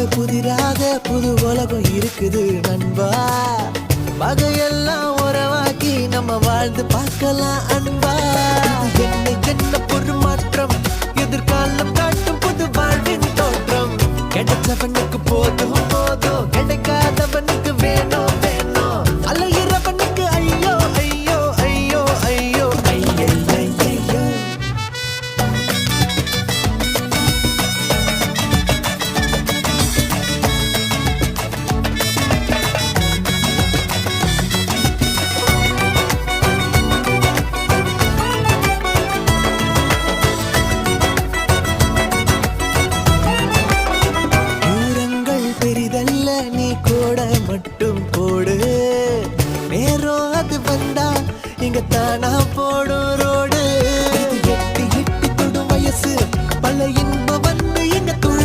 புதிராக புது உலகம் இருக்குது நண்பா. பகையெல்லாம் உறவாக்கி நம்ம வாழ்ந்து பார்க்கலாம் அன்பா. என்ன என்ன பொருள் மாற்றம் எதிர்காலம் காட்டும் புது வாழ்வின்